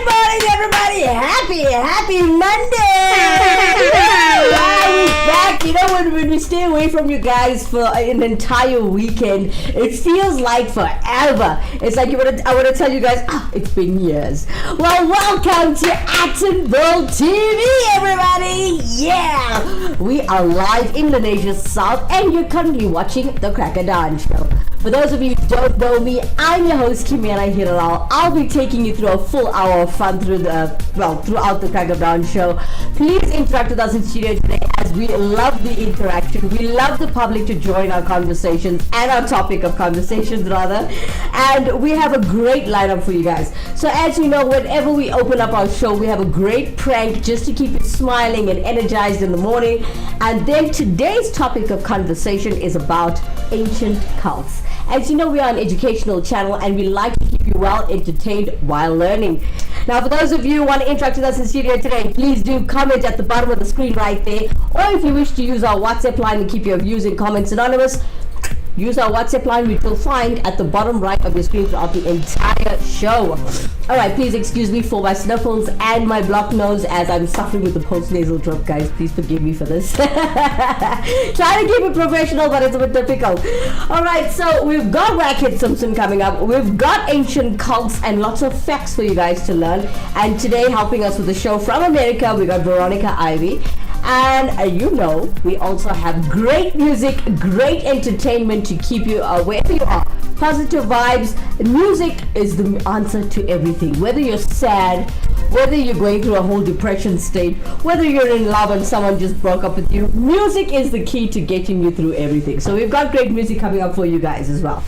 Good morning, everybody. Happy Monday. Yeah, we're back. You know, when we stay away from you guys for an entire weekend, it feels like forever. It's like I want to tell you guys, it's been years. Well, welcome to Actonville TV, everybody. Yeah, we are live in Indonesia's south, and you're currently watching the Cracker Dawn Show. For those of you who don't know me, I'm your host, Kimera Heeralal. I'll be taking you through a full hour of fun throughout the Cracker Dawn Show. Please interact with us in studio today, as we love the interaction. We love the public to join our conversations and our topic of conversations rather. And we have a great lineup for you guys. So as you know, whenever we open up our show, we have a great prank just to keep you smiling and energized in the morning. And then today's topic of conversation is about ancient cults. As you know, we are an educational channel and we like to keep you well entertained while learning. Now, for those of you who want to interact with us in studio today, please do comment at the bottom of the screen right there. Or if you wish to use our WhatsApp line and keep your views and comments anonymous, use our WhatsApp line, which you'll find at the bottom right of your screen throughout the entire show. Alright, please excuse me for my sniffles and my blocked nose as I'm suffering with the post-nasal drip, guys. Please forgive me for this. Trying to keep it professional, but it's a bit difficult. Alright, so we've got Wackhead Simpson coming up. We've got ancient cults and lots of facts for you guys to learn. And today, helping us with the show from America, we got Veronica Ivy. And you know, we also have great music, great entertainment to keep you wherever you are. Positive vibes. Music is the answer to everything. Whether you're sad, whether you're going through a whole depression state, whether you're in love and someone just broke up with you, music is the key to getting you through everything. So we've got great music coming up for you guys as well.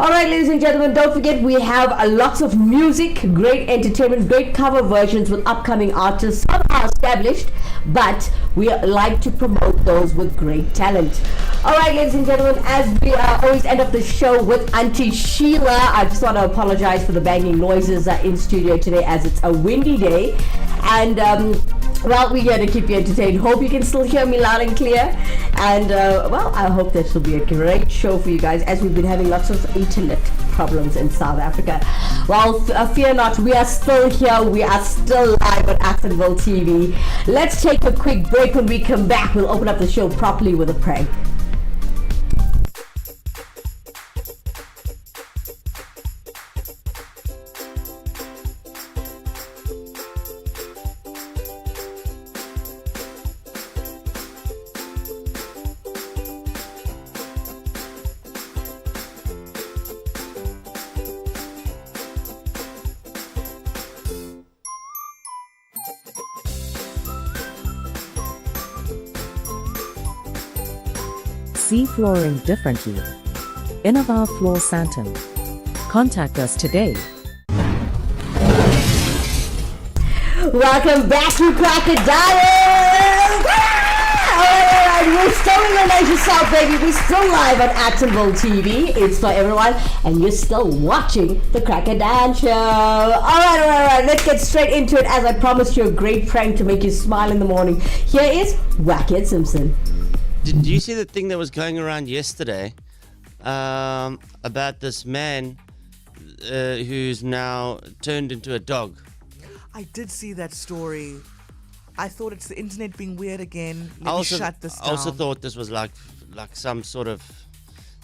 Alright, ladies and gentlemen, don't forget we have lots of music, great entertainment, great cover versions with upcoming artists, some are established, but we like to promote those with great talent. Alright, ladies and gentlemen, as we always end up the show with Auntie Sheila, I just want to apologize for the banging noises in studio today as it's a windy day. And well, we're here to keep you entertained. Hope you can still hear me loud and clear. And well, I hope this will be a great show for you guys, as we've been having lots of internet problems in South Africa. Well, fear not, we are still here. We are still live on Actonville TV. Let's take a quick break. When we come back, we'll open up the show properly with a prank. See flooring differently. Innova Floor Santam. Contact us today. Welcome back to Cracker Dawn. Alright, we're still in Malaysia South, baby. We're still live on Actonville TV. It's for everyone, and you're still watching the Cracker Dawn Show. Alright. Let's get straight into it. As I promised you, a great prank to make you smile in the morning. Here is Wackhead Simpson. Did you see the thing that was going around yesterday about this man who's now turned into a dog? I did see that story. I thought it's the internet being weird again. Let me shut this down. I also thought this was like some sort of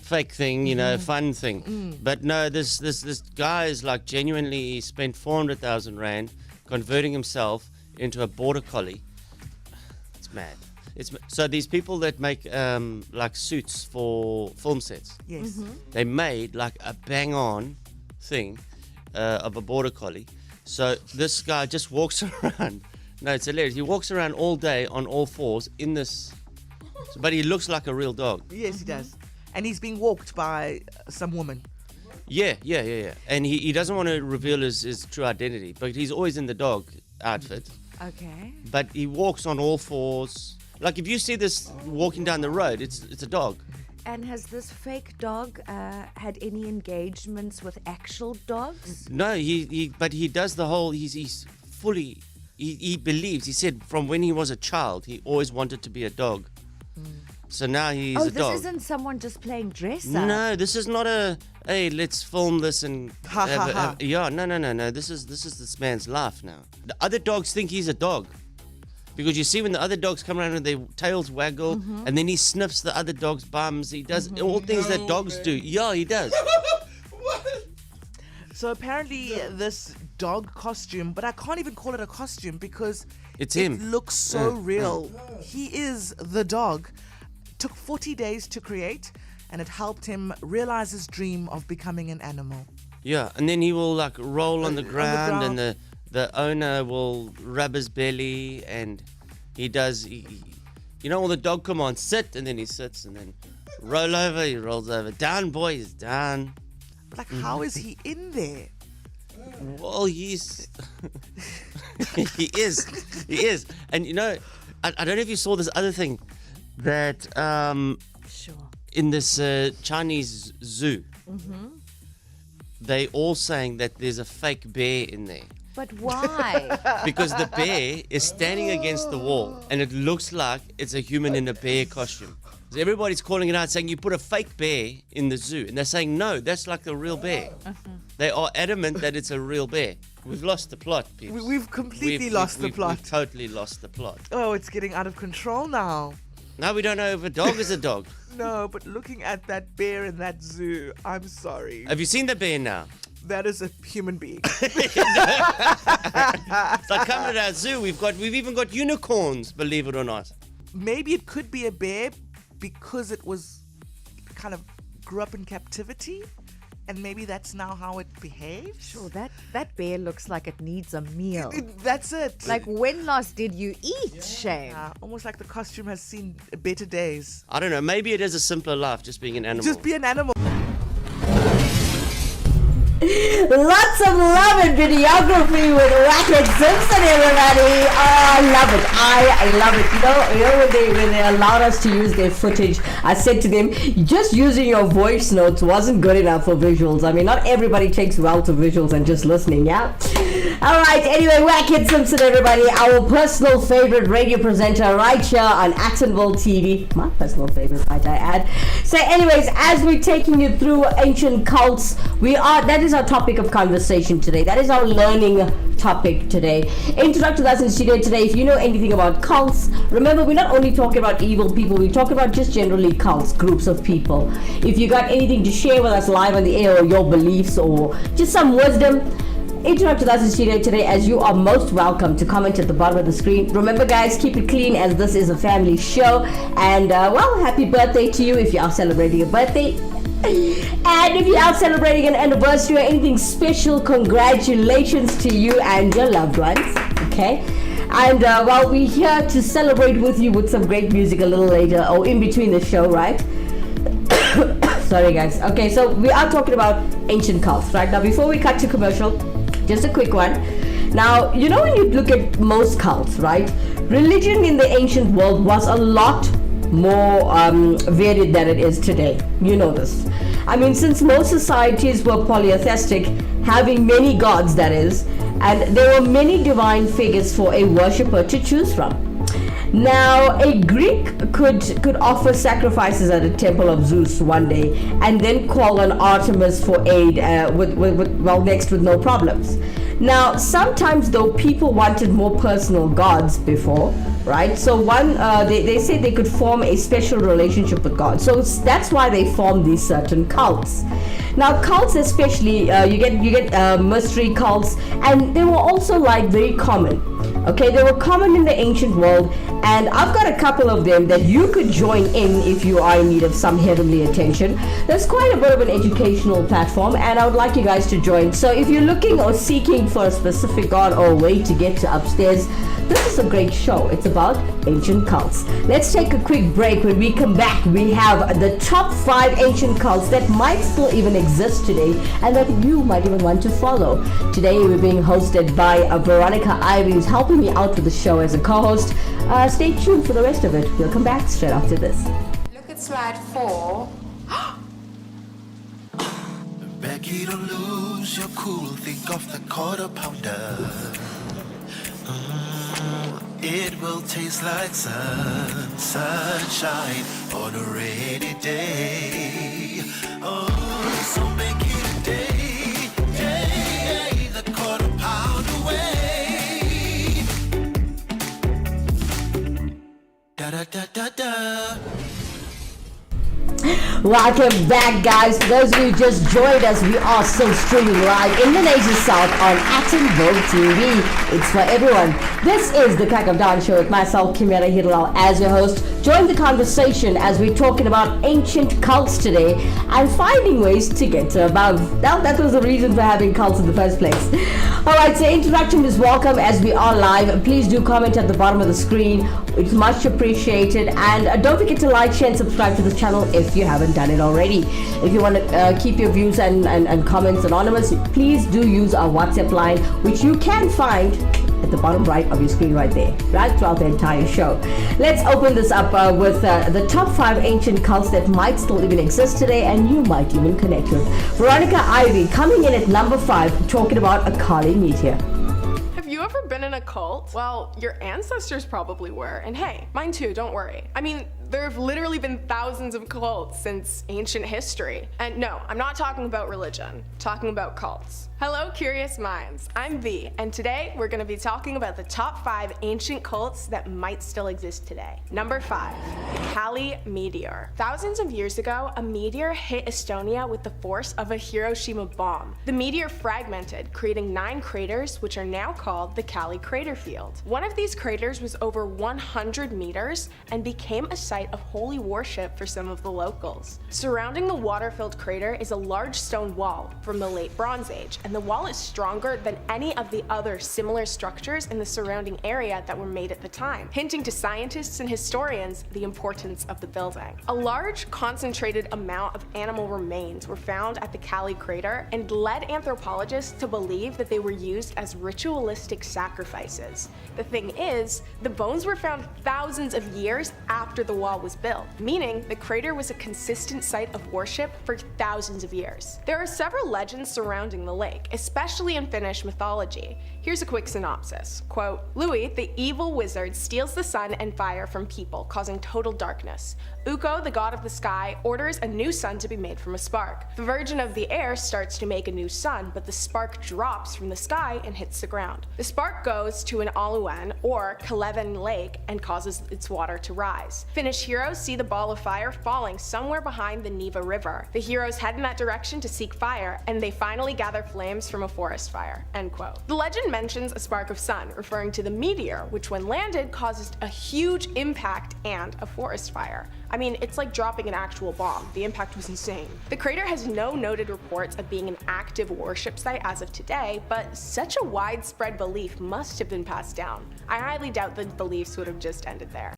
fake thing, you know, fun thing. But no, this guy is like genuinely spent 400,000 rand converting himself into a border collie. It's mad. So these people that make like suits for film sets, Yes. they made like a bang-on thing of a border collie. So this guy just walks around. No, it's hilarious. He walks around all day on all fours in this, but he looks like a real dog. Yes, he does. And he's being walked by some woman. Yeah. And he doesn't want to reveal his true identity, but he's always in the dog outfit. Okay. But he walks on all fours. Like if you see this walking down the road, it's a dog. And has this fake dog had any engagements with actual dogs? No, but he does the whole. He's fully. He believes. He said from when he was a child, he always wanted to be a dog. So now he's Oh, a this dog. isn't someone just playing dress up. No, this is not a. Hey, let's film this and. Ha, ha, ha. Yeah, no. This is this man's life now. The other dogs think he's a dog, because you see when the other dogs come around and their tails waggle, and then he sniffs the other dog's bums. He does all things that dogs do. Yeah, he does. So apparently this dog costume, but I can't even call it a costume because It's it him. looks so real. He is the dog. Took 40 days to create, and it helped him realize his dream of becoming an animal. Yeah, and then he will like roll on the ground, ground. and the owner will rub his belly, and he does. You know, all the dog commands: sit, and then he sits, and then roll over. He rolls over. Down, boys, down. Like, how is he in there? Well, he's he is, and you know, I don't know if you saw this other thing that Sure. in this Chinese zoo, they all saying that there's a fake bear in there. But why? Because the bear is standing against the wall and it looks like it's a human in a bear costume. So everybody's calling it out saying you put a fake bear in the zoo. And they're saying, no, that's like the real bear. They are adamant that it's a real bear. We've lost the plot, people. We've completely lost the plot. We've totally lost the plot. Oh, it's getting out of control now. Now we don't know if a dog is a dog. No, but looking at that bear in that zoo, I'm sorry. Have you seen the bear now? That is a human being. It's like coming to our zoo. We've even got unicorns, believe it or not. Maybe it could be a bear because it was kind of grew up in captivity, and maybe that's now how it behaves. Sure, that bear looks like it needs a meal. That's it. Like, when last did you eat, Shane? Almost like the costume has seen better days. I don't know. Maybe it is a simpler life, just being an animal. Just be an animal. Lots of love and videography with Racket Simpson, everybody. Oh, I love it. I love it. You know when they allowed us to use their footage, I said to them, just using your voice notes wasn't good enough for visuals. I mean, not everybody takes well to visuals and just listening, yeah? All right, anyway, Racket Simpson, everybody, our personal favorite radio presenter right here on Actonville TV. My personal favorite, might I add. So anyways, as we're taking you through ancient cults, that is our topic of conversation today. That is our learning topic today. Interact with us in studio today. If you know anything about cults, remember, we're not only talking about evil people, we talk about just generally cults, groups of people. If you got anything to share with us live on the air, or your beliefs, or just some wisdom, interact with us in studio today, as you are most welcome to comment at the bottom of the screen. Remember, guys, keep it clean, as this is a family show. And well, happy birthday to you if you are celebrating a birthday. And if you're out celebrating an anniversary or anything special, congratulations to you and your loved ones. Okay? And well, we're here to celebrate with you with some great music a little later, or in between the show, right? Sorry, guys. Okay, so we are talking about ancient cults, right? Now, before we cut to commercial, just a quick one. Now, you know, when you look at most cults, right? Religion in the ancient world was a lot more varied than it is today. You know this. I mean, since most societies were polytheistic, having many gods, that is, and there were many divine figures for a worshipper to choose from. Now, a Greek could offer sacrifices at a temple of Zeus one day, and then call on Artemis for aid next with no problems. Now, sometimes though, people wanted more personal gods before, right? So they said they could form a special relationship with God. So that's why they formed these certain cults. Now, cults especially, you get mystery cults, and they were also like very common. Okay, they were common in the ancient world, and I've got a couple of them that you could join in if you are in need of some heavenly attention. There's quite a bit of an educational platform, and I would like you guys to join. So if you're looking or seeking for a specific god or a way to get to upstairs, this is a great show. It's about ancient cults. Let's take a quick break. When we come back, we have the top 5 ancient cults that might still even exist today and that you might even want to follow. Today we're being hosted by Veronica Ivy, who's helping me out with the show as a co-host. Stay tuned for the rest of it. We'll come back straight after this. Look at slide 4. Becky, don't lose your cool. Think of the quarter pounder. It will taste like sunshine on a rainy day. Oh, so make it a day, the quarter pound away. Da da da da da. Welcome back, guys. For those of you who just joined us, we are still streaming live in the Nation South on Atomville TV. It's for everyone. This is the Crack of Dawn Show with myself, Kimera, Heeralal, as your host. Join the conversation as we're talking about ancient cults today and finding ways to get to above. Now, that was the reason for having cults in the first place. Alright, so interaction is welcome as we are live. Please do comment at the bottom of the screen. It's much appreciated. And don't forget to like, share, and subscribe to the channel if you haven't done it already. If you want to keep your views and comments anonymous, please do use our WhatsApp line, which you can find at the bottom right of your screen right there, right throughout the entire show. Let's open this up with the top 5 ancient cults that might still even exist today and you might even connect with. Veronica Ivy coming in at number 5, talking about a Kali meteor. Have you ever been in a cult? Well, your ancestors probably were, and hey, mine too, don't worry. I mean, there have literally been thousands of cults since ancient history. And no, I'm not talking about religion, I'm talking about cults. Hello, curious minds. I'm V, and today we're going to be talking about the top 5 ancient cults that might still exist today. Number 5, the Kali meteor. Thousands of years ago, a meteor hit Estonia with the force of a Hiroshima bomb. The meteor fragmented, creating 9 craters, which are now called the Kali crater field. One of these craters was over 100 meters and became a site of holy worship for some of the locals. Surrounding the water-filled crater is a large stone wall from the late Bronze Age, and the wall is stronger than any of the other similar structures in the surrounding area that were made at the time, hinting to scientists and historians the importance of the building. A large, concentrated amount of animal remains were found at the Kali crater and led anthropologists to believe that they were used as ritualistic sacrifices. The thing is, the bones were found thousands of years after the wall was built, meaning the crater was a consistent site of worship for thousands of years. There are several legends surrounding the lake, especially in Finnish mythology. Here's a quick synopsis. Quote, Louis, the evil wizard, steals the sun and fire from people, causing total darkness. Ukko, the god of the sky, orders a new sun to be made from a spark. The Virgin of the air starts to make a new sun, but the spark drops from the sky and hits the ground. The spark goes to an Aluan, or Kaleven lake, and causes its water to rise. Finnish heroes see the ball of fire falling somewhere behind the Neva River. The heroes head in that direction to seek fire, and they finally gather flames from a forest fire. End quote. The legend mentions a spark of sun, referring to the meteor, which when landed caused a huge impact and a forest fire. I mean, it's like dropping an actual bomb. The impact was insane. The crater has no noted reports of being an active worship site as of today, but such a widespread belief must have been passed down. I highly doubt the beliefs would have just ended there.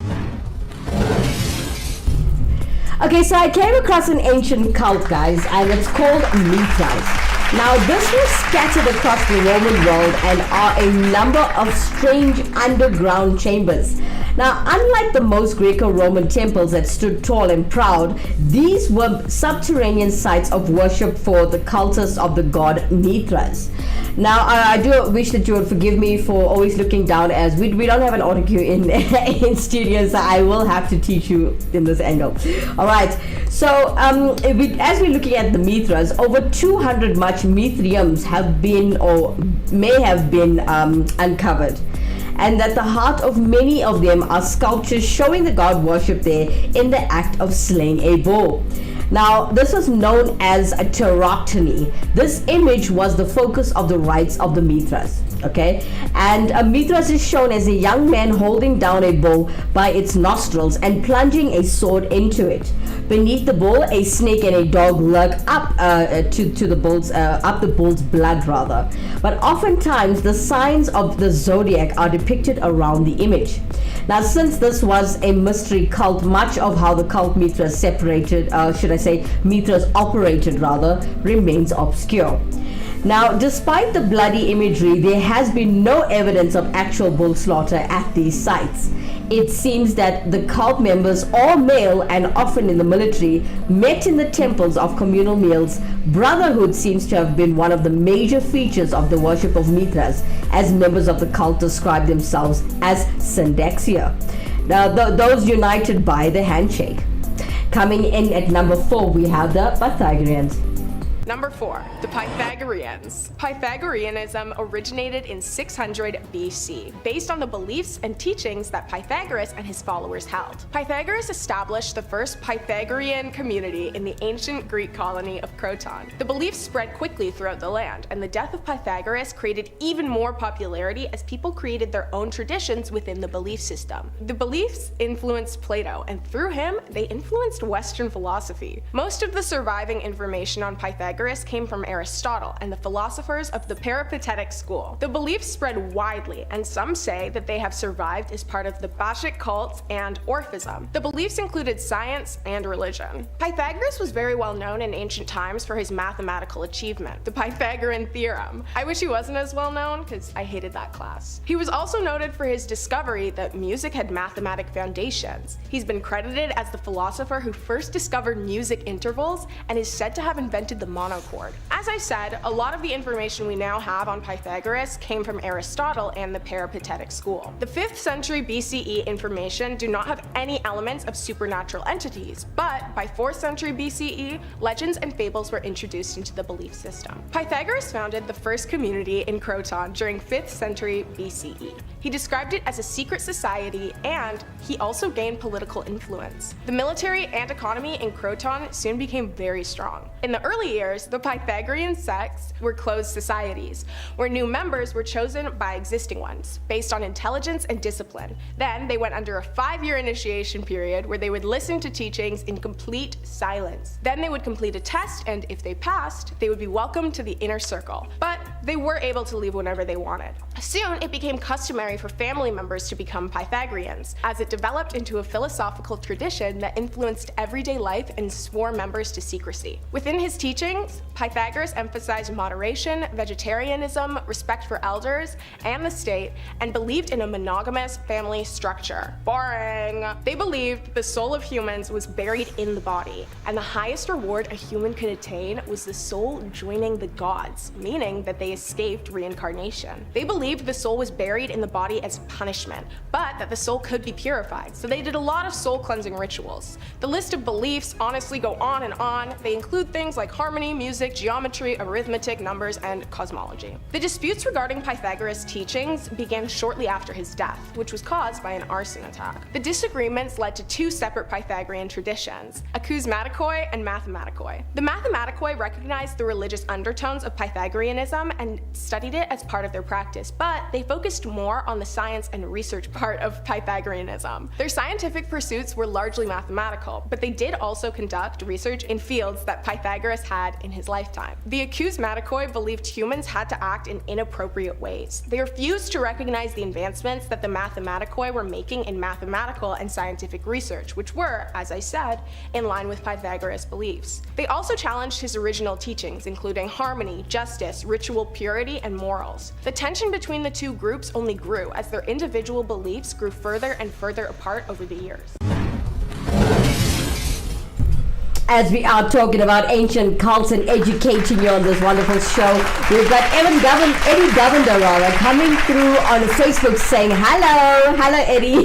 Okay, so I came across an ancient cult, guys, and it's called Mithras. Now, this was scattered across the Roman world and are a number of strange underground chambers. Now, unlike the most Greco-Roman temples that stood tall and proud, these were subterranean sites of worship for the cultists of the god Mithras. Now, I do wish that you would forgive me for always looking down, as we don't have an auto cue in studio, so I will have to teach you in this angle. Alright, so as we're looking at the Mithras, over 200 much Mithriums have been or may have been uncovered. And at the heart of many of them are sculptures showing the god worship there in the act of slaying a bull. Now, this was known as a pterotomy. This image was the focus of the rites of the Mithras, okay? And a Mithras is shown as a young man holding down a bull by its nostrils and plunging a sword into it. Beneath the bull, a snake and a dog lurk up the bull's blood, rather. But oftentimes, the signs of the zodiac are depicted around the image. Now, since this was a mystery cult, much of how the cult Mithras Mithras operated rather, remains obscure. Now, despite the bloody imagery, there has been no evidence of actual bull slaughter at these sites. It seems that the cult members, all male and often in the military, met in the temples of communal meals. Brotherhood seems to have been one of the major features of the worship of Mithras, as members of the cult describe themselves as Syndexia. Now, those united by the handshake. Coming in at number 4, we have the Pythagoreans. Number 4, the Pythagoreans. Pythagoreanism originated in 600 BC, based on the beliefs and teachings that Pythagoras and his followers held. Pythagoras established the first Pythagorean community in the ancient Greek colony of Croton. The beliefs spread quickly throughout the land, and the death of Pythagoras created even more popularity as people created their own traditions within the belief system. The beliefs influenced Plato, and through him, they influenced Western philosophy. Most of the surviving information on Pythagoras came from Aristotle and the philosophers of the Peripatetic school. The beliefs spread widely, and some say that they have survived as part of the Bacchic cults and Orphism. The beliefs included science and religion. Pythagoras was very well known in ancient times for his mathematical achievement, the Pythagorean theorem. I wish he wasn't as well known because I hated that class. He was also noted for his discovery that music had mathematic foundations. He's been credited as the philosopher who first discovered music intervals and is said to have invented the monochord. As I said, a lot of the information we now have on Pythagoras came from Aristotle and the Peripatetic school. The 5th century BCE information do not have any elements of supernatural entities, but by 4th century BCE, legends and fables were introduced into the belief system. Pythagoras founded the first community in Croton during 5th century BCE. He described it as a secret society, and he also gained political influence. The military and economy in Croton soon became very strong. In the early years, the Pythagorean sects were closed societies, where new members were chosen by existing ones, based on intelligence and discipline. Then they went under a 5-year initiation period where they would listen to teachings in complete silence. Then they would complete a test, and if they passed, they would be welcomed to the inner circle. But they were able to leave whenever they wanted. Soon, it became customary for family members to become Pythagoreans, as it developed into a philosophical tradition that influenced everyday life and swore members to secrecy. Within his teachings, Pythagoras emphasized moderation, vegetarianism, respect for elders and the state, and believed in a monogamous family structure. Boring! They believed the soul of humans was buried in the body, and the highest reward a human could attain was the soul joining the gods, meaning that they escaped reincarnation. They believed the soul was buried in the body as punishment, but that the soul could be purified, so they did a lot of soul cleansing rituals. The list of beliefs honestly go on and on. They include things like harmony, music, geometry, arithmetic, numbers, and cosmology. The disputes regarding Pythagoras' teachings began shortly after his death, which was caused by an arson attack. The disagreements led to 2 separate Pythagorean traditions, acousmatikoi and mathematikoi. The mathematikoi recognized the religious undertones of Pythagoreanism and studied it as part of their practice, but they focused more on the science and research part of Pythagoreanism. Their scientific pursuits were largely mathematical, but they did also conduct research in fields that Pythagoras had in his lifetime. The acousmatikoi believed humans had to act in inappropriate ways. They refused to recognize the advancements that the mathematikoi were making in mathematical and scientific research, which were, as I said, in line with Pythagoras' beliefs. They also challenged his original teachings, including harmony, justice, ritual purity, and morals. The tension between the 2 groups only grew as their individual beliefs grew further and further apart over the years. As we are talking about ancient cults and educating you on this wonderful show, we've got Eddie Govender coming through on Facebook saying hello Eddie.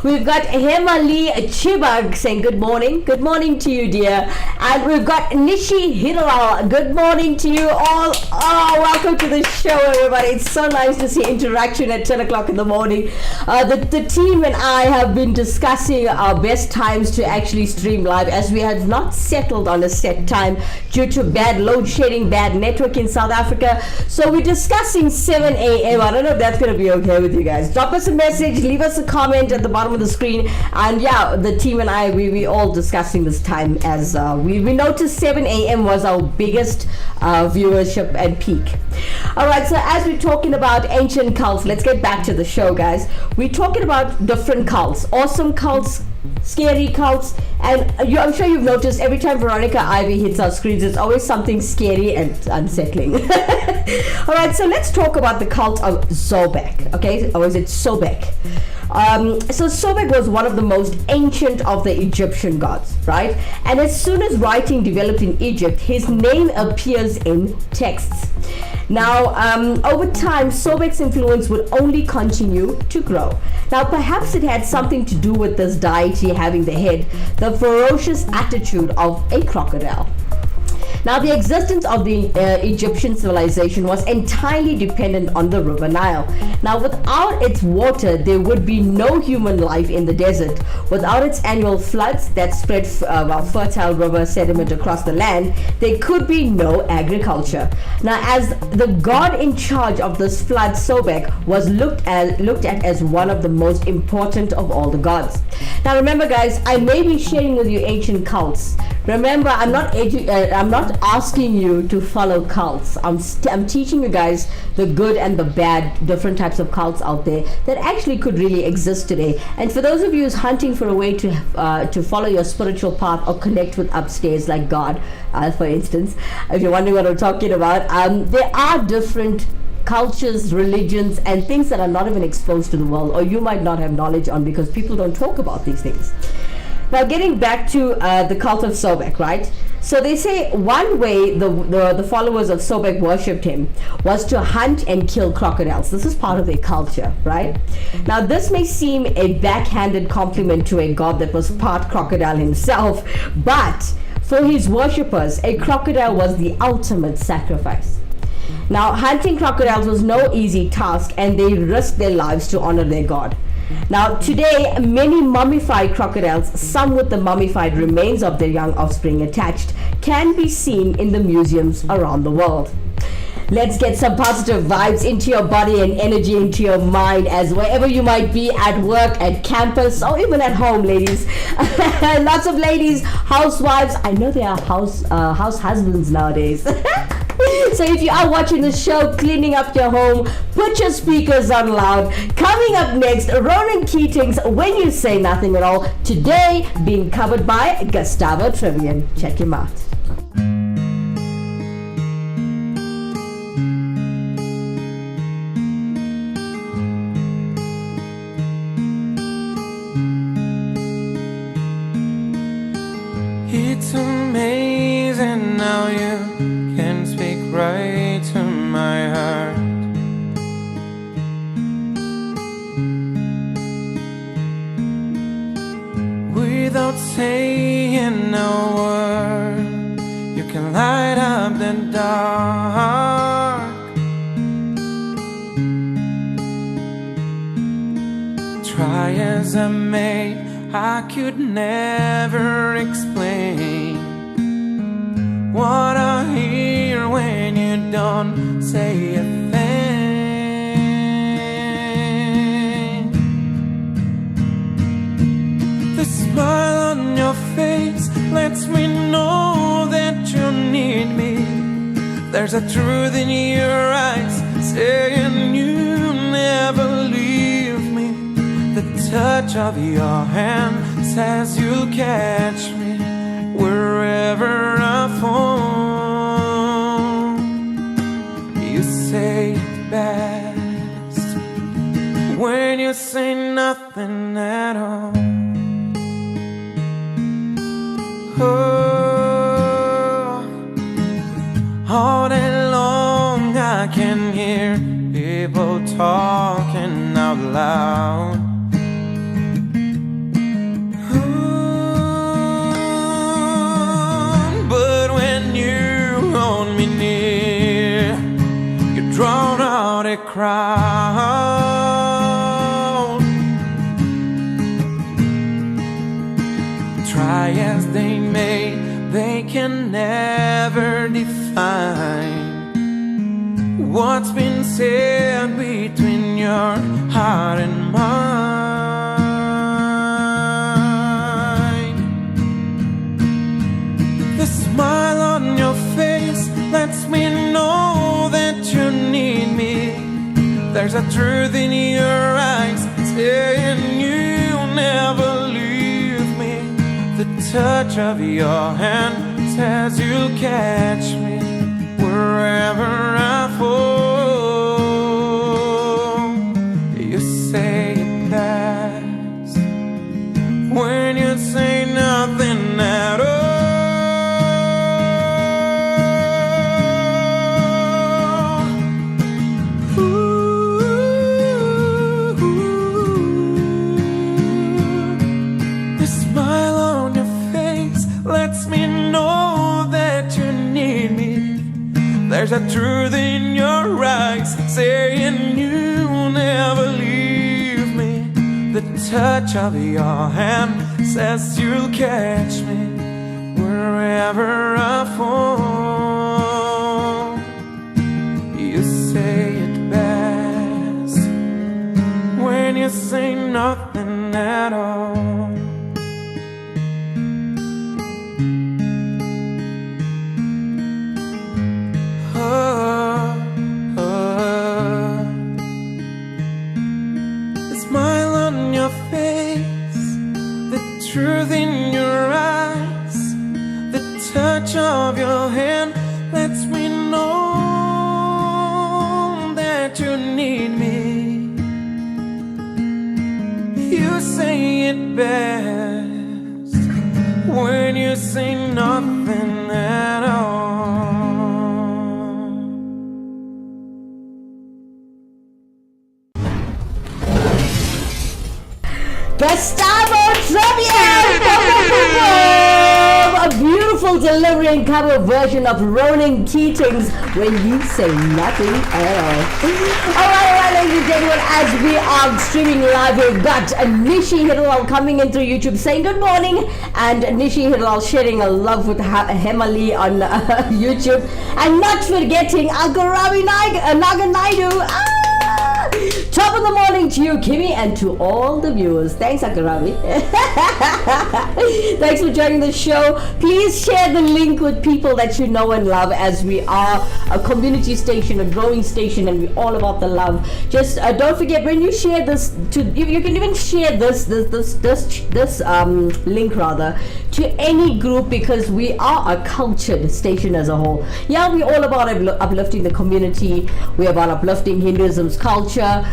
We've got Hemali Chibag saying good morning to you, dear. And we've got Nishi Heeralal, good morning to you all. Oh, welcome to the show, everybody. It's so nice to see interaction at 10 o'clock in the morning. The team and I have been discussing our best times to actually stream live, as we have not settled on a set time due to bad load shedding, bad network in South Africa. So we're discussing 7 a.m. I don't know if that's going to be okay with you guys. Drop us a message, leave us a comment at the bottom of the screen. And yeah, the team and I, we all discussing this time, as we noticed 7 a.m. was our biggest viewership and peak. Alright, so as we're talking about ancient cults, let's get back to the show, guys. We're talking about different cults, awesome cults, scary cults, and I'm sure you've noticed every time Veronica Ivy hits our screens, it's always something scary and unsettling. All right, so let's talk about the cult of Sobek. Okay, or is it Sobek? So Sobek was one of the most ancient of the Egyptian gods, right? And as soon as writing developed in Egypt, his name appears in texts. Now, over time, Sobek's influence would only continue to grow. Now, perhaps it had something to do with this deity having the head, the ferocious attitude of a crocodile. Now, the existence of the Egyptian civilization was entirely dependent on the river Nile. Now, without its water, there would be no human life in the desert. Without its annual floods that spread fertile river sediment across the land, there could be no agriculture. Now, as the god in charge of this flood, Sobek was looked at as one of the most important of all the gods. Now, remember, guys, I may be sharing with you ancient cults. Remember, I'm not asking you to follow cults. I'm teaching you guys the good and the bad, different types of cults out there that actually could really exist today. And for those of you who's hunting for a way to follow your spiritual path or connect with upstairs, like God, for instance, if you're wondering what I'm talking about, there are different cultures, religions, and things that are not even exposed to the world, or you might not have knowledge on because people don't talk about these things. Now, getting back to the cult of Sobek, right? So they say one way the followers of Sobek worshipped him was to hunt and kill crocodiles. This is part of their culture, right? Now, this may seem a backhanded compliment to a god that was part crocodile himself, but for his worshippers, a crocodile was the ultimate sacrifice. Now, hunting crocodiles was no easy task, and they risked their lives to honor their god. Now, today, many mummified crocodiles, some with the mummified remains of their young offspring attached, can be seen in the museums around the world. Let's get some positive vibes into your body and energy into your mind, as wherever you might be, at work, at campus, or even at home, ladies. Lots of ladies, housewives. I know there are house husbands nowadays. So if you are watching the show, cleaning up your home, put your speakers on loud. Coming up next, Ronan Keating's When You Say Nothing at All, today being covered by Gustavo Trivian. Check him out. It's amazing how you can speak right to my heart. Without saying a word, you can light up the dark. Try as I may, I could never explain what I hear when you don't say a thing. The smile on your face lets me know that you need me. There's a truth in your eyes saying you never leave me. The touch of your hand says you'll catch me wherever I fall. You say it best when you say nothing at all. Oh, all day long I can hear people talking out loud. Drawn out a crowd. Try as they may, they can never define what's been said between your heart and mine. The smile on your face lets me know that you need me. There's a truth in your eyes saying you'll never leave touch of your hand says you'll catch me wherever I fall. You say it best when you say nothing at all. The smile on your face lets me know that you need me. There's a truth in your eyes saying you'll never leave me. The touch of your hand says you'll catch me wherever I fall. You say it best when you say nothing at all. The smile on your face, the truth in your eyes, the touch of your hand lets me know that you need me. You say it best when you say nothing at all. Gustavo Trevian! A beautiful delivery and cover version of Ronan Keating's When You Say Nothing at All. Alright, ladies and gentlemen, as we are streaming live, we've got Nishi Heeralal coming in through YouTube saying good morning, and Nishi Heeralal sharing a love with Heeralal on YouTube, and not forgetting Agaravi Naganaidu. Top of the morning to you, Kimmy, and to all the viewers. Thanks, Akaravi. Thanks for joining the show. Please share the link with people that you know and love, as we are a community station, a growing station, and we're all about the love. Just don't forget, when you share this, you can even share this link rather to any group, because we are a cultured station as a whole. Yeah, we're all about uplifting the community. We're about uplifting Hinduism's culture.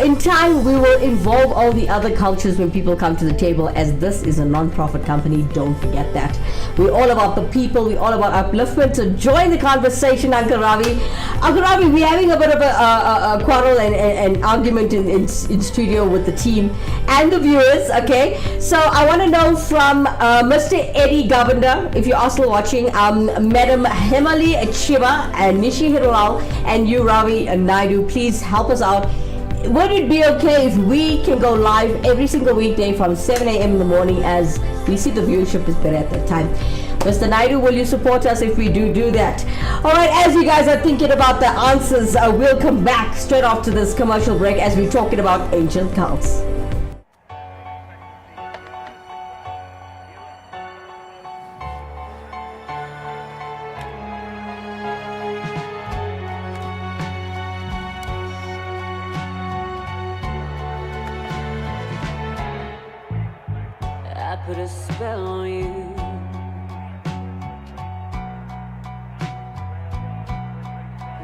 In time, we will involve all the other cultures when people come to the table, as this is a non-profit company. Don't forget that. We're all about the people. We're all about upliftment. So join the conversation, Uncle Ravi. Uncle Ravi, we're having a bit of a quarrel and argument in studio with the team and the viewers, okay? So I want to know from Mr. Eddie Govender, if you are still watching, Madam Hemali Chiva and Nishi Heeralal and you, Ravi and Naidu, please help us out. Would it be okay if we can go live every single weekday from 7 a.m. in the morning, as we see the viewership is better at that time? Mr. Naidu, will you support us if we do that? Alright, as you guys are thinking about the answers, we'll come back straight after this commercial break as we're talking about ancient cults. I put a spell on you.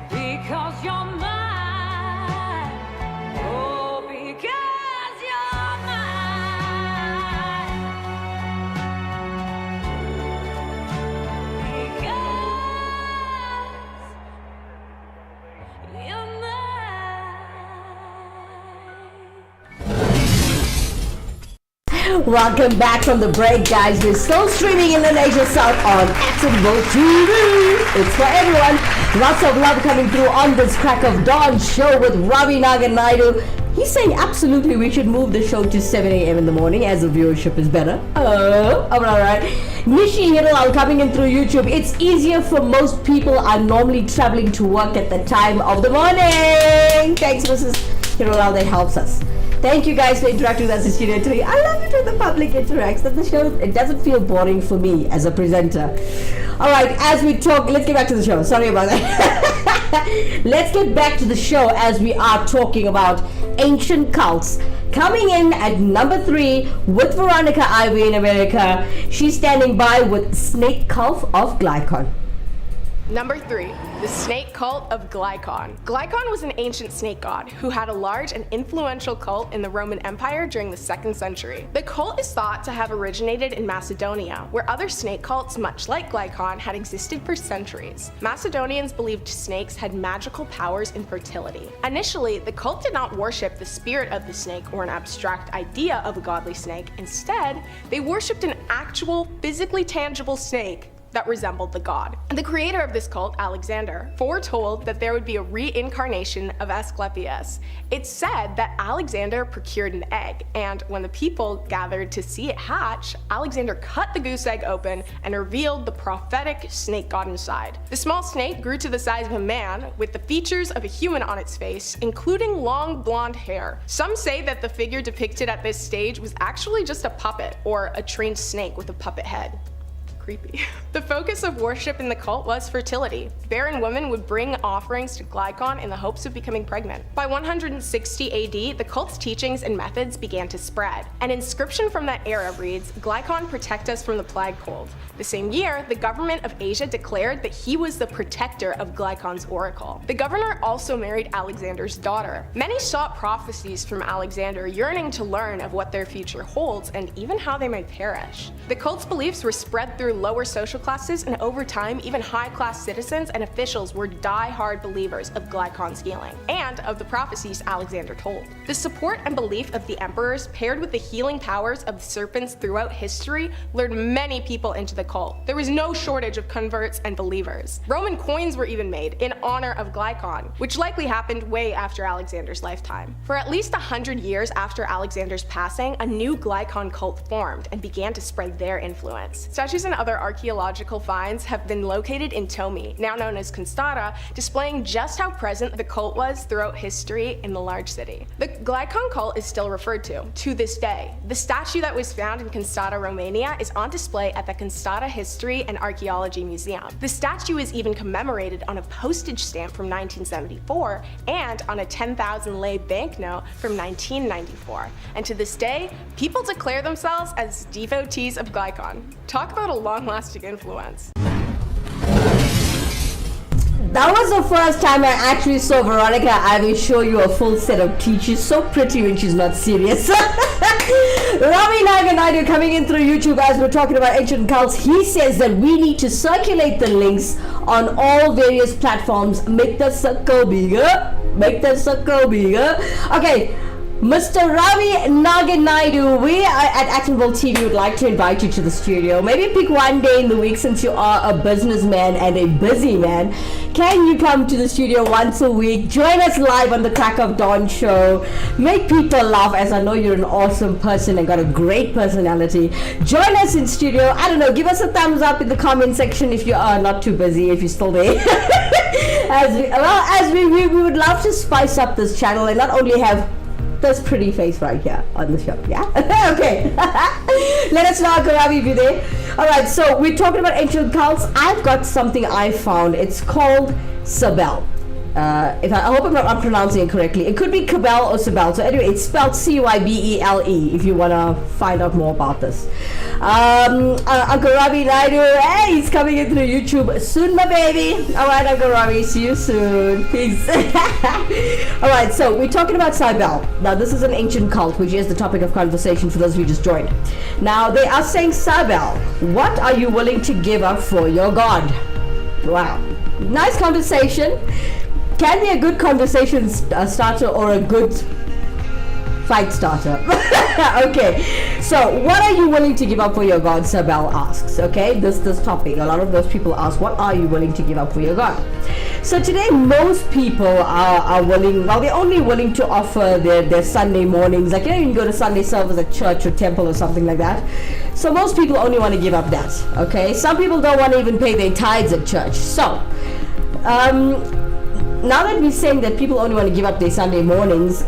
Because you're mine. Oh, because you're mine. Because you're mine. Welcome back from the break, guys. We're still streaming Indonesia South on Actionable TV. It's for everyone. Lots of love coming through on this Crack of Dawn show with Ravi Naganaidu. He's saying absolutely we should move the show to 7 a.m. in the morning as the viewership is better. Oh, alright. Nishi Heeralal coming in through YouTube. It's easier for most people are normally traveling to work at the time of the morning. Thanks, Mrs. Heeralal. That helps us. Thank you guys for interacting with us in Studio 3. I love it when the public interacts. That the show, it doesn't feel boring for me as a presenter. Alright, as we talk, let's get back to the show. Sorry about that. Let's get back to the show as we are talking about ancient cults. coming in at number 3 with Veronica Ivy in America. She's standing by with Snake Cult of Glycon. Number 3, the snake cult of Glycon. Glycon was an ancient snake god who had a large and influential cult in the Roman Empire during the 2nd century. The cult is thought to have originated in Macedonia, where other snake cults, much like Glycon, had existed for centuries. Macedonians believed snakes had magical powers in fertility. Initially, the cult did not worship the spirit of the snake or an abstract idea of a godly snake. Instead, they worshipped an actual, physically tangible snake that resembled the god. The creator of this cult, Alexander, foretold that there would be a reincarnation of Asclepius. It's said that Alexander procured an egg, and when the people gathered to see it hatch, Alexander cut the goose egg open and revealed the prophetic snake god inside. The small snake grew to the size of a man with the features of a human on its face, including long blonde hair. Some say that the figure depicted at this stage was actually just a puppet or a trained snake with a puppet head. Creepy. The focus of worship in the cult was fertility. Barren women would bring offerings to Glycon in the hopes of becoming pregnant. By 160 AD, the cult's teachings and methods began to spread. An inscription from that era reads, "Glycon, protect us from the plague cold." The same year, the government of Asia declared that he was the protector of Glycon's oracle. The governor also married Alexander's daughter. Many sought prophecies from Alexander, yearning to learn of what their future holds and even how they might perish. The cult's beliefs were spread through lower social classes, and over time, even high-class citizens and officials were die-hard believers of Glycon's healing and of the prophecies Alexander told. The support and belief of the emperors, paired with the healing powers of serpents throughout history, lured many people into the cult. There was no shortage of converts and believers. Roman coins were even made in honor of Glycon, which likely happened way after Alexander's lifetime. For at least 100 years after Alexander's passing, a new Glycon cult formed and began to spread their influence. Statues and other archaeological finds have been located in Tomi, now known as Constata, displaying just how present the cult was throughout history in the large city. The Glycon cult is still referred to this day. The statue that was found in Constata, Romania is on display at the Constata History and Archaeology Museum. The statue is even commemorated on a postage stamp from 1974 and on a 10,000 lei banknote from 1994. And to this day, people declare themselves as devotees of Glycon. Talk about a long-lasting influence. That was the first time I actually saw Veronica Ivy show you a full set of teeth. She's so pretty when she's not serious. Ravi Naganaidu coming in through YouTube as we're talking about ancient cults. He says that we need to circulate the links on all various platforms. Make the circle bigger. Make the circle bigger. Okay. Mr. Ravi Naganaidu, we at Actonville TV would like to invite you to the studio. Maybe pick one day in the week, since you are a businessman and a busy man. Can you come to the studio once a week? Join us live on the Crack of Dawn show. Make people laugh, as I know you're an awesome person and got a great personality. Join us in studio. I don't know, give us a thumbs up in the comment section if you are not too busy, if you're still there. as we would love to spice up this channel and not only have this pretty face right here on the show, yeah? Okay. Let us know, Karavi, if you're there. Alright, so we're talking about ancient cults. I've got something I found. It's called Sabel. I hope I'm pronouncing it correctly. It could be Cabel or Sabel. So anyway, it's spelled Cybele if you want to find out more about this. Uncle Ravi Naidu, hey, he's coming in through YouTube soon, my baby. Alright, Uncle Ravi, see you soon. Peace. Alright, so we're talking about Cybele. Now, this is an ancient cult, which is the topic of conversation for those who just joined. Now, they are saying, Cybele, what are you willing to give up for your god? Wow. Nice conversation. Can be a good conversation starter or a good fight starter. Okay, so what are you willing to give up for your god? Sabel asks. Okay, this topic, a lot of those people ask, what are you willing to give up for your god? So today most people are willing, well, they're only willing to offer their Sunday mornings, like, you know, you can go to Sunday service at church or temple or something like that. So most people only want to give up that. Okay, some people don't want to even pay their tithes at church. So now that we're saying that people only want to give up their Sunday mornings,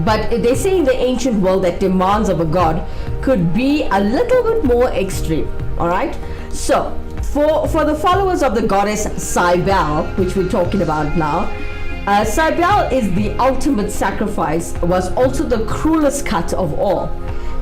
but they say in the ancient world that demands of a god could be a little bit more extreme. Alright? So, for the followers of the goddess Cybele, which we're talking about now, Cybele is the ultimate sacrifice, was also the cruelest cut of all.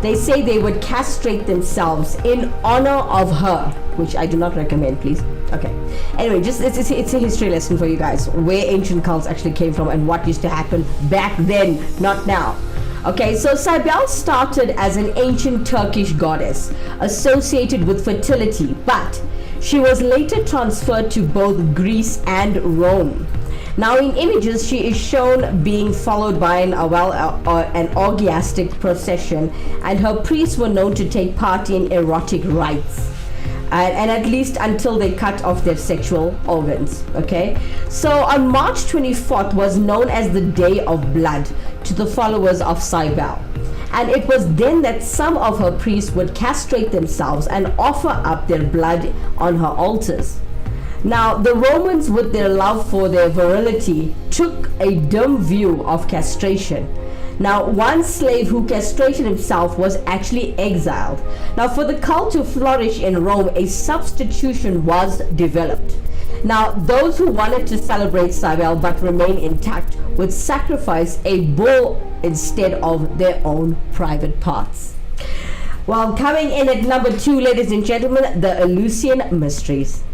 They say they would castrate themselves in honor of her, which I do not recommend, please. Okay. Anyway, just it's a history lesson for you guys, where ancient cults actually came from and what used to happen back then, not now. Okay, so Cybele started as an ancient Turkish goddess associated with fertility, but she was later transferred to both Greece and Rome. Now in images, she is shown being followed by an orgiastic procession, and her priests were known to take part in erotic rites. And at least until they cut off their sexual organs, okay? So on March 24th was known as the Day of Blood to the followers of Cybele. And it was then that some of her priests would castrate themselves and offer up their blood on her altars. Now, the Romans, with their love for their virility, took a dim view of castration. Now, one slave who castrated himself was actually exiled. Now, for the cult to flourish in Rome, a substitution was developed. Now, those who wanted to celebrate Cybele but remain intact would sacrifice a bull instead of their own private parts. Well, coming in at number 2, ladies and gentlemen, the Eleusinian Mysteries.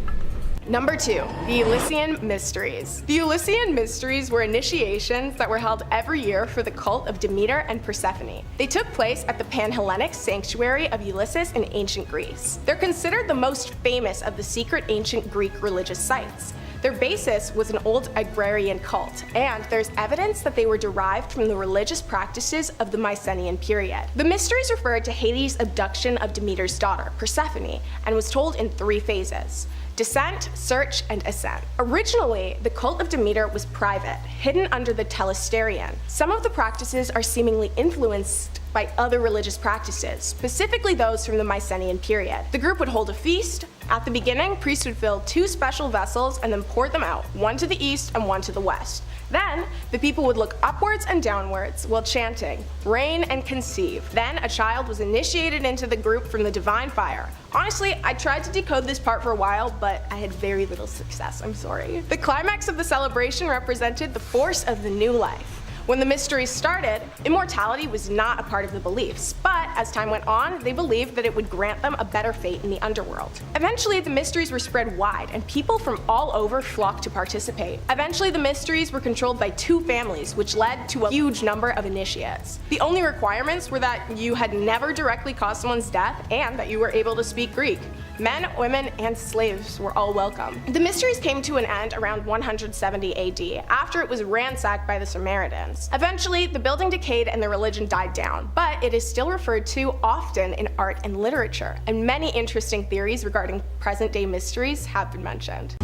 Number 2, the Eleusinian Mysteries. The Eleusinian Mysteries were initiations that were held every year for the cult of Demeter and Persephone. They took place at the Pan-Hellenic sanctuary of Ulysses in ancient Greece. They're considered the most famous of the secret ancient Greek religious sites. Their basis was an old agrarian cult, and there's evidence that they were derived from the religious practices of the Mycenaean period. The mysteries referred to Hades' abduction of Demeter's daughter, Persephone, and was told in 3 phases: descent, search, and ascent. Originally, the cult of Demeter was private, hidden under the telesterion. Some of the practices are seemingly influenced by other religious practices, specifically those from the Mycenaean period. The group would hold a feast. At the beginning, priests would fill 2 special vessels and then pour them out, one to the east and one to the west. Then, the people would look upwards and downwards while chanting, reign and conceive. Then, a child was initiated into the group from the divine fire. Honestly, I tried to decode this part for a while, but I had very little success, I'm sorry. The climax of the celebration represented the force of the new life. When the mysteries started, immortality was not a part of the beliefs, but as time went on, they believed that it would grant them a better fate in the underworld. Eventually, the mysteries were spread wide, and people from all over flocked to participate. Eventually, the mysteries were controlled by 2 families, which led to a huge number of initiates. The only requirements were that you had never directly caused someone's death and that you were able to speak Greek. Men, women, and slaves were all welcome. The mysteries came to an end around 170 AD, after it was ransacked by the Samaritans. Eventually, the building decayed and the religion died down, but it is still referred to often in art and literature, and many interesting theories regarding present-day mysteries have been mentioned.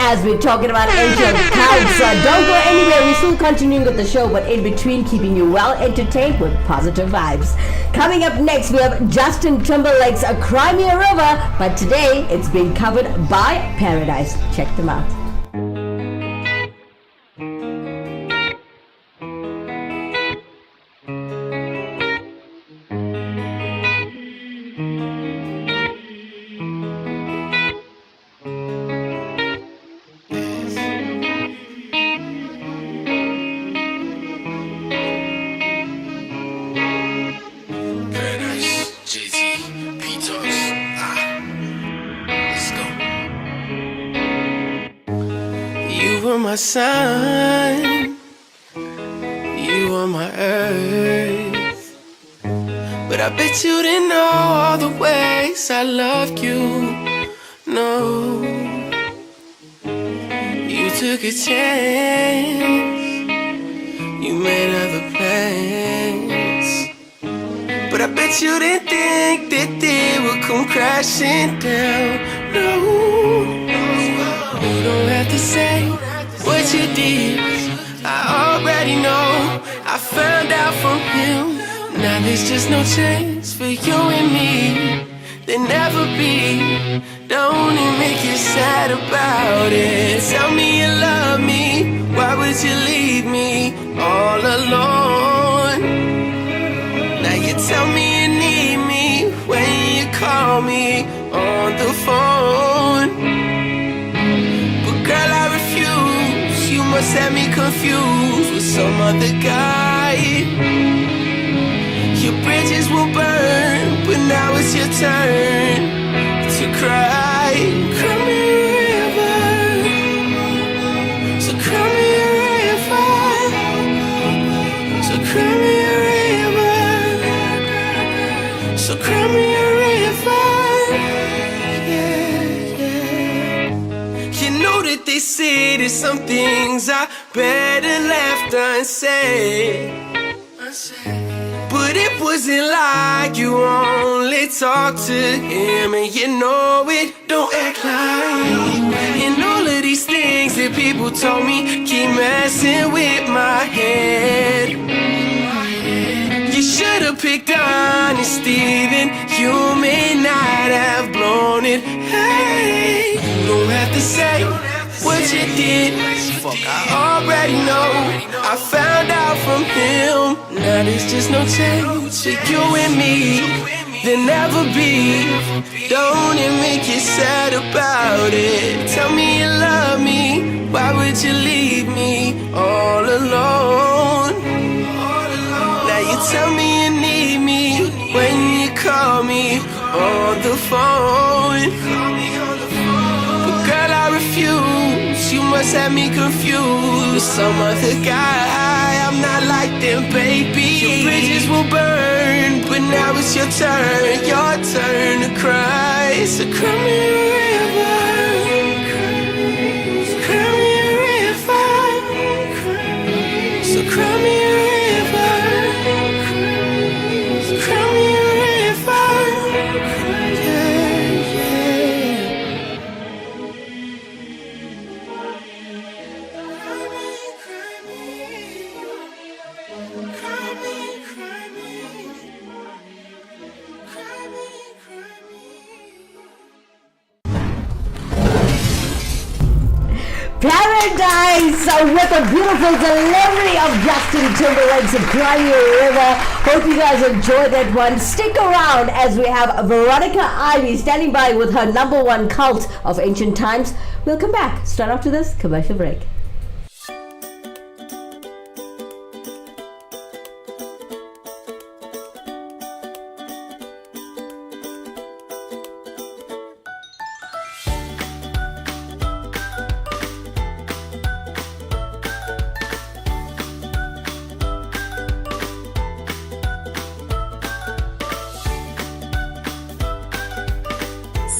As we're talking about ancient cults, don't go anywhere. We're still continuing with the show, but in between, keeping you well entertained with positive vibes. Coming up next, we have Justin Timberlake's A Crimea River, but today it's being covered by Paradise. Check them out. My sun, you are my earth, but I bet you didn't know all the ways I loved you. No, you took a chance, you made other plans, but I bet you didn't think that they would come crashing down. No, you don't have to say what you did, I already know. I found out from him. Now there's just no chance for you and me. There'll never be. Don't it make you sad about it? Tell me you love me. Why would you leave me all alone? Now you tell me you need me when you call me on the phone. But girl, must have me confused with some other guy. Your bridges will burn, but now it's your turn to cry. Cry me a river, so cry me a river, so cry me a river, so cry me a river. You know that they say there's some things I better left unsaid, but it wasn't like you only talked to him, and you know it. Don't act like. And all of these things that people told me keep messing with my head. You should have picked honesty, then you may not have blown it. Hey, you don't have to say what you did. Fuck, I already know. I found out from him. Now there's just no change for you and me. There'll never be. Don't it make you sad about it? Tell me you love me. Why would you leave me all alone? Now you tell me you need me when you call me on the phone. But girl, I refuse. You must have me confused with some other guy. I'm not like them, baby. Your bridges will burn, but now it's your turn to cry. So cry me a river, so cry me a river, so cry me a river, so cry me a river. Yeah, yeah. Paradise with a beautiful delivery of Justin Timberlake's Cry Me a River. Hope you guys enjoyed that one. Stick around as we have Veronica Ivy standing by with her #1 cult of ancient times. We'll come back straight after this commercial break.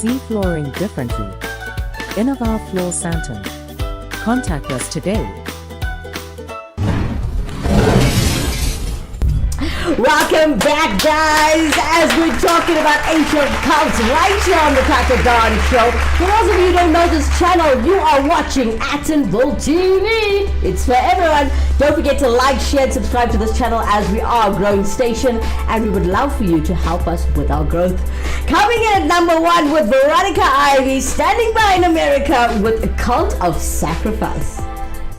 See flooring differently. Innovar Floor Santon. Contact us today. Welcome back, guys, as we're talking about ancient cults right here on the Crack of Dawn show. For those of you who don't know this channel, you are watching Attenville TV. It's for everyone. Don't forget to like, share, and subscribe to this channel as we are a growing station, and we would love for you to help us with our growth. Coming in at #1 with Veronica Ivy, standing by in America with a cult of sacrifice.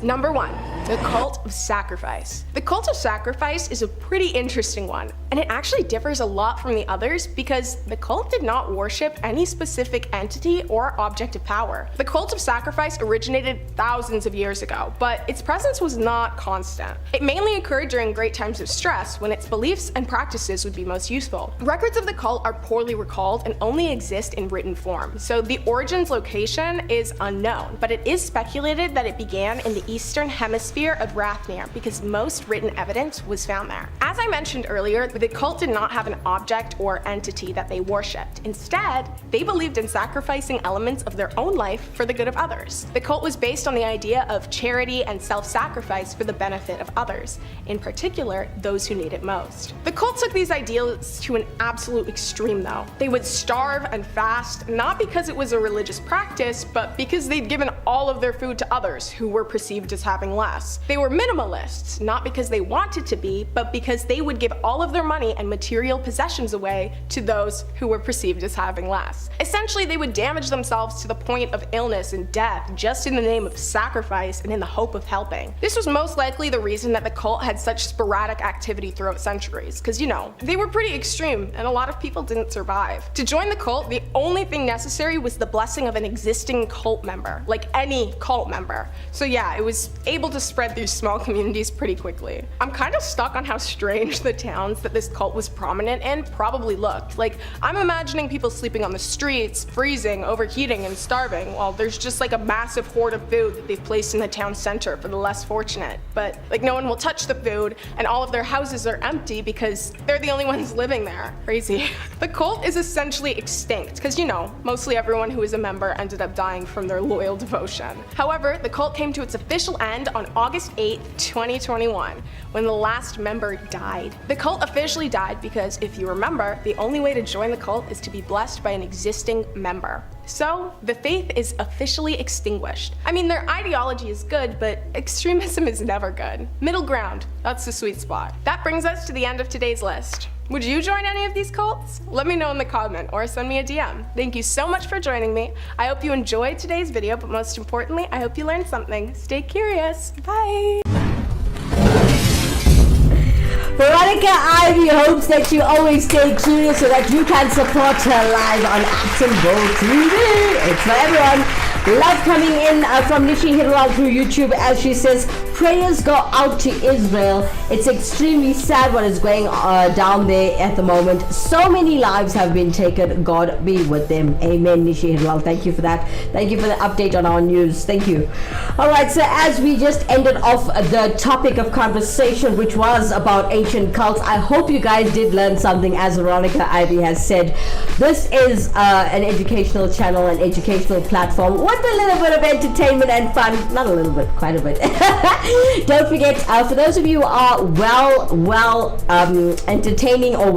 #1, the cult of sacrifice. The cult of sacrifice is a pretty interesting one, and it actually differs a lot from the others because the cult did not worship any specific entity or object of power. The cult of sacrifice originated thousands of years ago, but its presence was not constant. It mainly occurred during great times of stress when its beliefs and practices would be most useful. Records of the cult are poorly recalled and only exist in written form, so the origin's location is unknown, but it is speculated that it began in the eastern hemisphere of Rathnir because most written evidence was found there. As I mentioned earlier, the cult did not have an object or entity that they worshipped. Instead, they believed in sacrificing elements of their own life for the good of others. The cult was based on the idea of charity and self-sacrifice for the benefit of others, in particular, those who need it most. The cult took these ideals to an absolute extreme though. They would starve and fast, not because it was a religious practice, but because they'd given all of their food to others who were perceived as having less. last. They were minimalists, not because they wanted to be, but because they would give all of their money and material possessions away to those who were perceived as having less. Essentially, they would damage themselves to the point of illness and death just in the name of sacrifice and in the hope of helping. This was most likely the reason that the cult had such sporadic activity throughout centuries, because they were pretty extreme and a lot of people didn't survive. To join the cult, the only thing necessary was the blessing of an existing cult member, like any cult member. So yeah, it was able to spread through small communities pretty quickly. I'm kind of stuck on how strange the towns that this cult was prominent in probably looked. Like, I'm imagining people sleeping on the streets, freezing, overheating, and starving, while there's just like a massive hoard of food that they've placed in the town center for the less fortunate. But like, no one will touch the food, and all of their houses are empty because they're the only ones living there. Crazy. The cult is essentially extinct because, mostly everyone who was a member ended up dying from their loyal devotion. However, the cult came to its official end on August 8th, 2021, when the last member died. The cult officially died because, if you remember, the only way to join the cult is to be blessed by an existing member. So, the faith is officially extinguished. I mean, their ideology is good, but extremism is never good. Middle ground, that's the sweet spot. That brings us to the end of today's list. Would you join any of these cults? Let me know in the comment or send me a DM. Thank you so much for joining me. I hope you enjoyed today's video, but most importantly, I hope you learned something. Stay curious. Bye! Veronica Ivy hopes that you always stay curious so that you can support her live on Action Bowl TV. It's for everyone. Love coming in from Nishi Heeralal through YouTube as she says, prayers go out to Israel. It's extremely sad what is going down there at the moment. So many lives have been taken. God be with them. Amen, Nishi Heeralal. Thank you for that. Thank you for the update on our news. Thank you. Alright, so as we just ended off the topic of conversation, which was about ancient cults, I hope you guys did learn something. As Veronica Ivy has said, this is an educational channel, an educational platform with a little bit of entertainment and fun. Not a little bit, quite a bit. Don't forget, for those of you who are well entertaining, or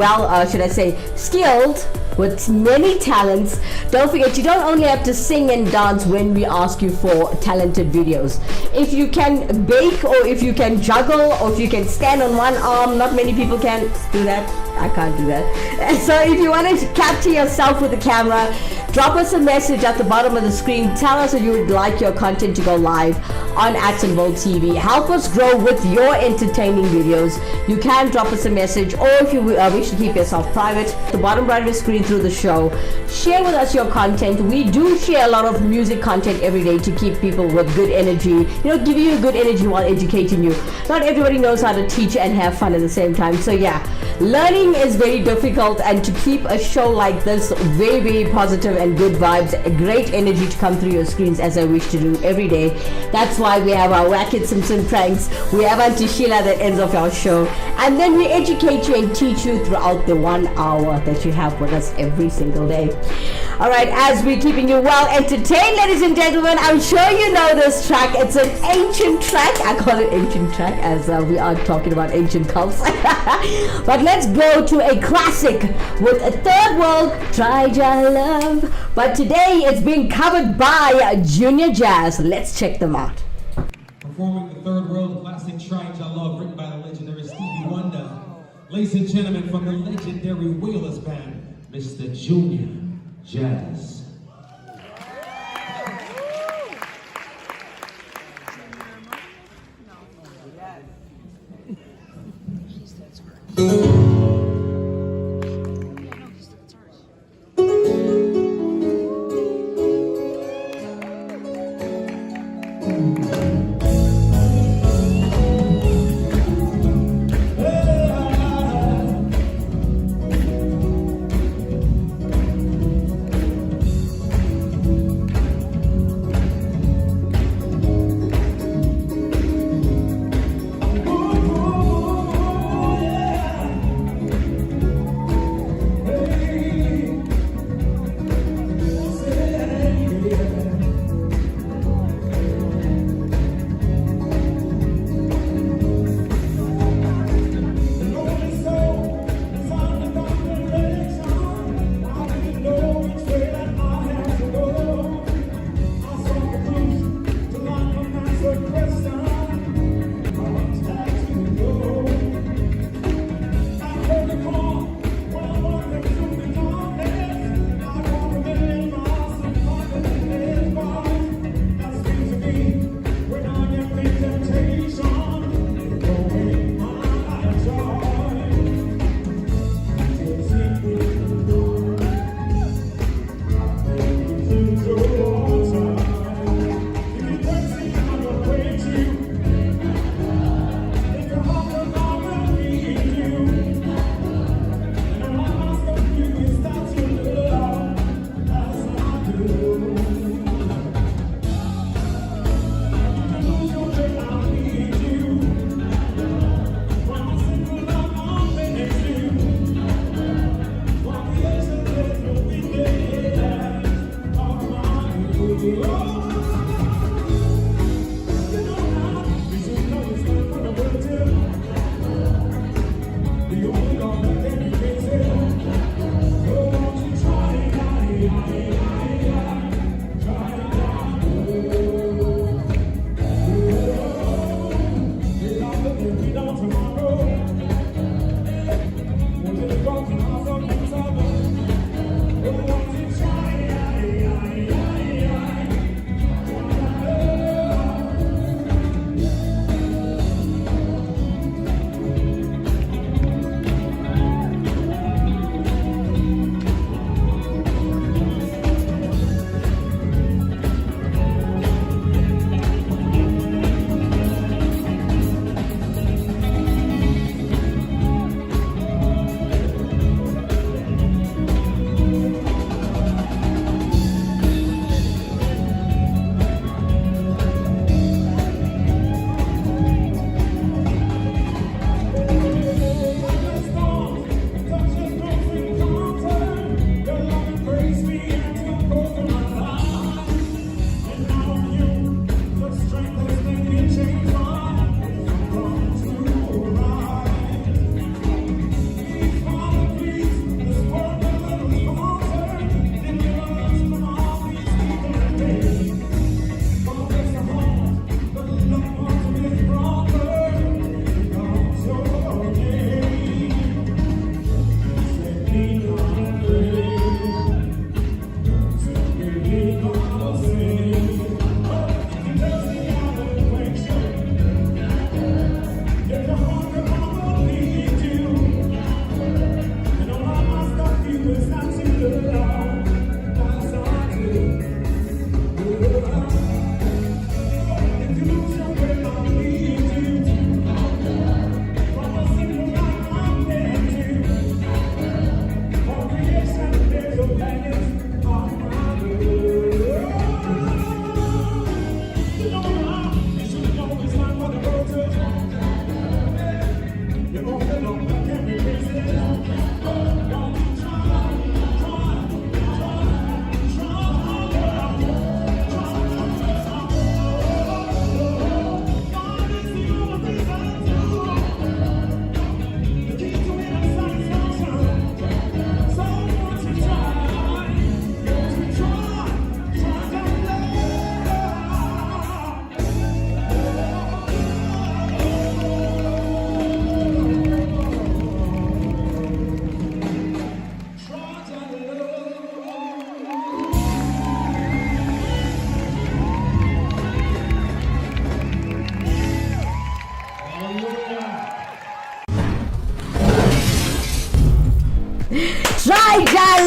should I say, skilled with many talents, don't forget, you don't only have to sing and dance when we ask you for talented videos. If you can bake, or if you can juggle, or if you can stand on one arm, not many people can do that. I can't do that. And so if you want to capture yourself with the camera, drop us a message at the bottom of the screen. Tell us if you would like your content to go live on Action Bowl TV. Help us grow with your entertaining videos. You can drop us a message, or if you wish to keep yourself private, the bottom right of the screen through the show. Share with us your content. We do share a lot of music content every day to keep people with good energy. Give you good energy while educating you. Not everybody knows how to teach and have fun at the same time. So yeah, learning is very difficult, and to keep a show like this very, very positive and good vibes, great energy to come through your screens, as I wish to do every day. That's why we have our Wackett Simpson pranks. We have Auntie Sheila that ends off our show, and then we educate you and teach you throughout the 1 hour that you have with us every single day. Alright, as we're keeping you well entertained, ladies and gentlemen, I'm sure you know this track. It's an ancient track. I call it ancient track as we are talking about ancient cults. But let's go to a classic with a Third World, Try Your Love. But today it's being covered by Junior Jazz. Let's check them out. Performing the Third World classic Try Your Love, written by the legendary Stevie Wonder. Ladies and gentlemen, from the legendary Whalers Band, Mr. Junior Jazz.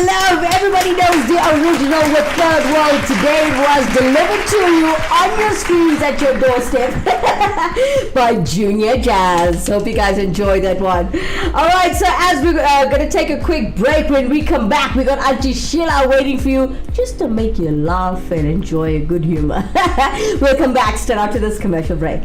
love. Everybody knows the original with Third World. Today it was delivered to you on your screens at your doorstep by Junior Jazz. Hope you guys enjoyed that one. Alright, so as we're going to take a quick break, when we come back, we got Auntie Sheila waiting for you just to make you laugh and enjoy a good humor. We'll come back straight after this commercial break.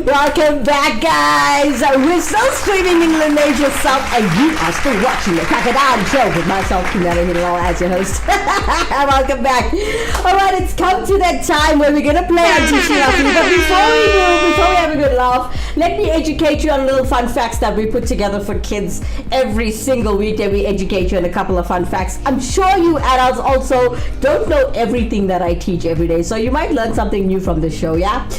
Welcome back, guys. We're still streaming in Indonesia South, and you are still watching the Crocodile Show with myself, Kimera, Heeralal, as your host. Welcome back. Alright, it's come to that time where we're going to play Auntie Sheila. But before we have a good laugh, let me educate you on little fun facts that we put together for kids every single week. That we educate you on a couple of fun facts. I'm sure you adults also don't know everything that I teach every day, so you might learn something new from the show, yeah?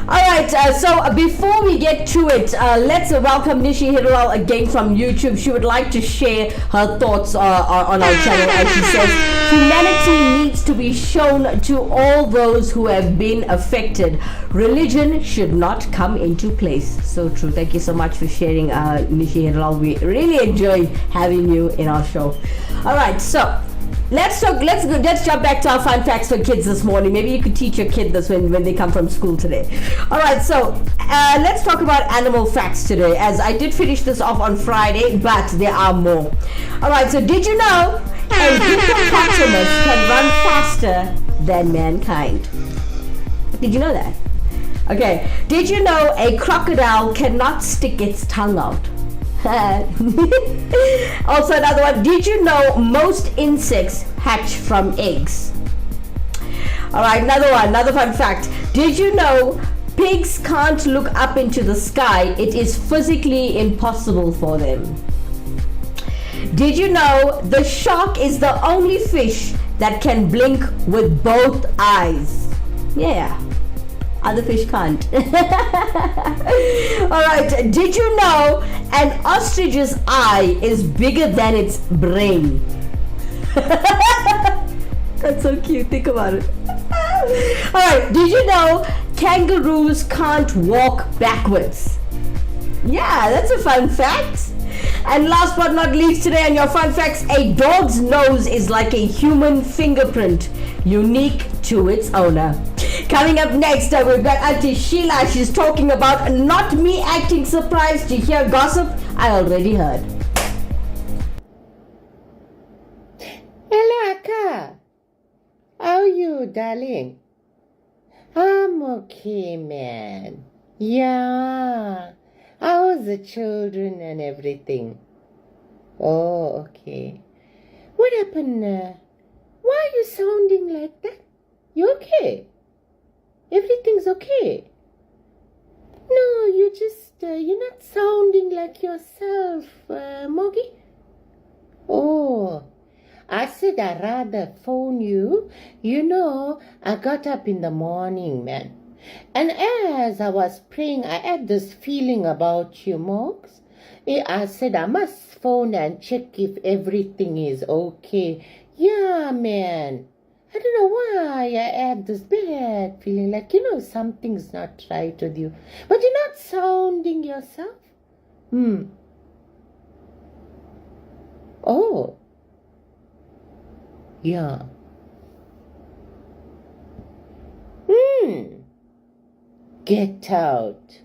Alright, so before we get to it, let's welcome Nishi Heeralal again from YouTube. She would like to share her thoughts on our channel, as she says, humanity needs to be shown to all those who have been affected. Religion should not come into place. So true. Thank you so much for sharing, Nishi Heeralal. We really enjoy having you in our show. Alright, so let's jump back to our fun facts for kids this morning. Maybe you could teach your kid this when they come from school today. Alright, so let's talk about animal facts today, as I did finish this off on Friday, but there are more. Alright, so did you know a hippopotamus can run faster than mankind? Did you know that? Okay, did you know a crocodile cannot stick its tongue out? Also another one, did you know most insects hatch from eggs? Alright, another fun fact. Did you know pigs can't look up into the sky? It is physically impossible for them. Did you know the shark is the only fish that can blink with both eyes? Yeah. Other fish can't. Alright, did you know an ostrich's eye is bigger than its brain? That's so cute, think about it. Alright, did you know kangaroos can't walk backwards? Yeah, that's a fun fact. And last but not least today on your fun facts, a dog's nose is like a human fingerprint, unique to its owner. Coming up next, we've got Auntie Sheila. She's talking about not me acting surprised to hear gossip I already heard. Hello, Akka. How are you, darling? I'm okay, man. Yeah. How's the children and everything? Oh, okay. What happened? Why are you sounding like that? You okay? Everything's okay? No, you just, you're not sounding like yourself, Moggy. Oh, I said I'd rather phone you. You know, I got up in the morning, man. And as I was praying, I had this feeling about you, Mogs. I said I must phone and check if everything is okay. Yeah, man. I don't know why I had this bad feeling like, something's not right with you. But you're not sounding yourself. Oh. Yeah. Get out.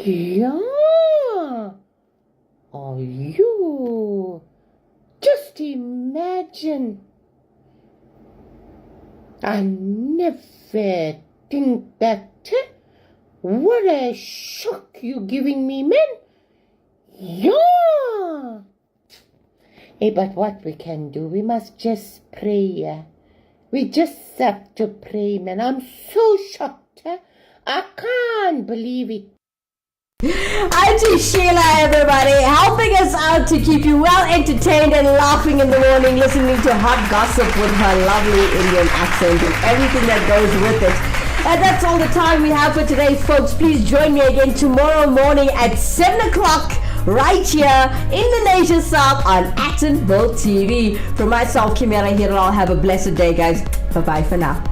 Yeah. Oh, you. Just imagine. I never think that. What a shock you giving me, man. Yeah. Hey, but what we can do, we must just pray. We just have to pray, man. I'm so shocked. I can't believe it. Auntie Sheila, everybody, helping us out to keep you well entertained and laughing in the morning, listening to hot gossip with her lovely Indian accent and everything that goes with it. And that's all the time we have for today, folks. Please join me again tomorrow morning at 7 o'clock right here in the Nation South on Actonville TV. From myself, Kimera, Heeralal, have a blessed day, guys. Bye-bye for now.